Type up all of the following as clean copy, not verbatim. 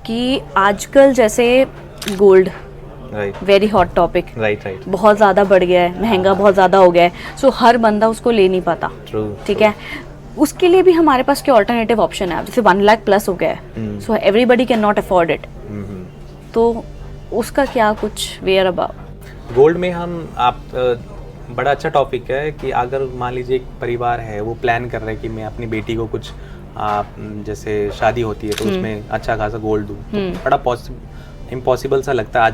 कि आजकल जैसे gold very hot topic, right बहुत ज़्यादा बढ़ गया है, महंगा बहुत ज़्यादा हो गया है, सो हर बंदा उसको ले नहीं पाता। ठीक है, उसके लिए भी हमारे पास क्या ऑल्टरनेटिव ऑप्शन है? जैसे 1 लाख प्लस हो गया है, so everybody can not afford it, तो उसका क्या कुछ वेयर अबाउट? गोल्ड में बड़ा अच्छा टॉपिक है कि अगर मान लीजिए एक परिवार है, वो प्लान कर रहा है कि मैं अपनी बेटी को कुछ जैसे शादी होती है तो उसमें अच्छा खासा गोल्ड दूँ, तो बड़ा इम्पॉसिबल सा लगता है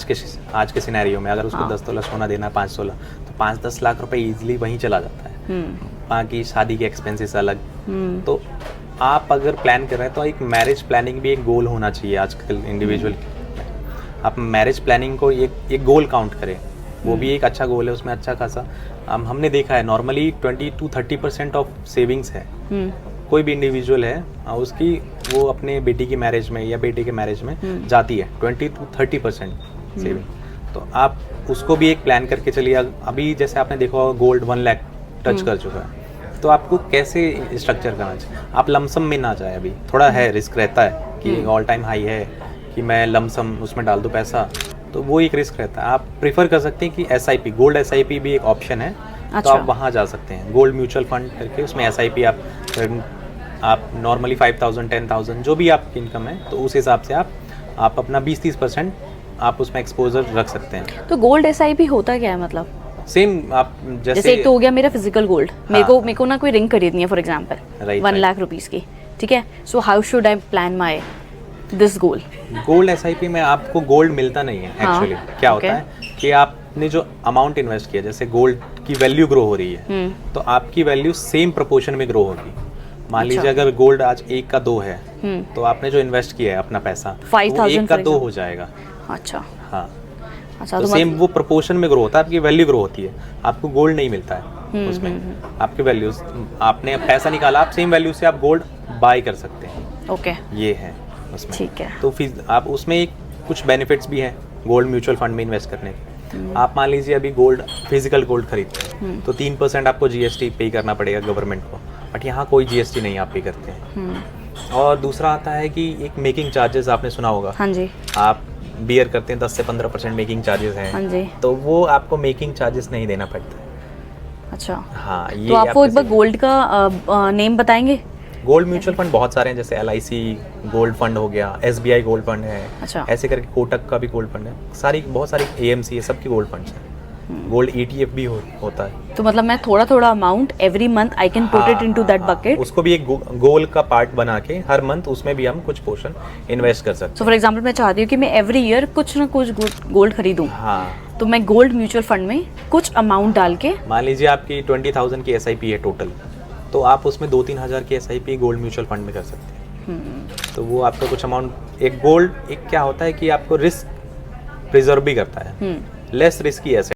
आज के सिनेरियो में। अगर उसको 10 तोला सोना देना है, 5 तोला, तो 5-10 लाख रुपए इजीली वहीं चला जाता है। बाकी शादी के एक्सपेंसेस अलग। तो आप अगर प्लान कर रहे हैं तो एक मैरिज प्लानिंग भी एक गोल होना चाहिए आजकल इंडिविजुअल। आप मैरिज प्लानिंग को एक गोल काउंट करें, वो भी एक अच्छा गोल है, उसमें अच्छा खासा हमने देखा है नॉर्मली 20-30% ऑफ सेविंग्स है। कोई भी इंडिविजुअल है उसकी वो अपने बेटी की मैरिज में या बेटे के मैरिज में जाती है 20-30% सेविंग। तो आप उसको भी एक प्लान करके चलिए। अभी जैसे आपने देखा होगा गोल्ड 1 लाख टच कर चुका है, तो आपको कैसे स्ट्रक्चर करना चाहिए? आप लमसम में ना जाए, अभी थोड़ा है रिस्क रहता है कि ऑल टाइम हाई है कि मैं लमसम उसमें डाल दूँ पैसा, तो वो एक रिस्क रहता है। आप प्रीफर कर सकते हैं कि SIP, गोल्ड SIP भी एक ऑप्शन है। तो आप वहाँ जा सकते हैं, गोल्ड म्यूचुअल फंड करके, उसमें SIP आप नॉर्मली 5,000 10,000 जो भी आपकी इनकम है, तो उस हिसाब से आप अपना 20-30% आप उसमें एक्सपोजर रख सकते हैं। तो गोल्ड SIP होता क्या है मतलब? सेम आप जैसे एक तो हो गया मेरा फिजिकल गोल्ड, मेरे को ना कोई रिंग खरीदनी है फॉर एग्जांपल 1 लाख रुपीस की, ठीक है, so how should I plan my this goal? Gold SIP में आपको गोल्ड मिलता नहीं है एक्चुअली। क्या होता है कि आपने जो अमाउंट इन्वेस्ट किया, जैसे गोल्ड की वैल्यू ग्रो हो रही है, तो आपकी वैल्यू सेम प्रोपोर्शन में ग्रो होगी। मान लीजिए अगर गोल्ड आज 1 का 2 है, तो आपने जो इन्वेस्ट किया है अपना पैसा, 5,000 1 का 2 हो जाएगा। अच्छा, हाँ, अच्छा, तो सेम वो प्रोपोर्शन में ग्रो होता है, आपकी वैल्यू ग्रो होती है। आपको गोल्ड नहीं मिलता है उसमें, आपकी वैल्यू, आपने पैसा निकाला, आप सेम वैल्यू से आप गोल्ड बाय कर सकते हैं। ओके, ये है उसमें। ठीक है, तो फिर आप उसमें एक कुछ बेनिफिट्स भी हैं गोल्ड म्यूचुअल फंड में इन्वेस्ट करने के। आप मान लीजिए अभी गोल्ड, फिजिकल गोल्ड खरीदते हैं, तो 3% आपको GST पे करना पड़ेगा गवर्नमेंट को, बट यहाँ कोई GST नहीं आप पे करते हैं। और दूसरा आता है कि एक मेकिंग चार्जेस, आपने सुना होगा। हाँ जी, आप बियर करते हैं 10 से 15% मेकिंग चार्जेस हैं। हाँ जी, तो वो आपको मेकिंग चार्जेस नहीं देना पड़ता है। अच्छा, हाँ, ये तो आप वो एक बार गोल्ड का नेम बताएंगे? गोल्ड म्यूचुअल फंड बहुत सारे हैं, जैसे LIC गोल्ड फंड हो गया, SBI गोल्ड फंड है। अच्छा, ऐसे करके कोटक का भी गोल्ड फंड है, बहुत सारी AMC है, सबकी गोल्ड फंड्स हैं। गोल्ड ETF भी होता है। तो मतलब मैं थोड़ा थोड़ा amount every month I can put it into that bucket. उसको भी एक गोल का पार्ट बना के हर मंथ उसमें भी हम कुछ पोर्शन इन्वेस्ट कर सकते हैं। सो फॉर एग्जांपल मैं चाहती हूँ कि मैं एवरी ईयर कुछ ना कुछ गोल्ड खरीदूं। हाँ, तो मैं गोल्ड म्यूचुअल फंड में कुछ अमाउंट डाल के, मान लीजिए आपकी 20,000 की SIP है टोटल, तो आप उसमें 2-3 हज़ार की SIP गोल्ड म्यूचुअल फंड में कर सकते हैं। तो वो आपका कुछ अमाउंट, एक गोल्ड एक क्या होता है कि आपको रिस्क प्रिजर्व भी करता है, लेस रिस्की एसेट।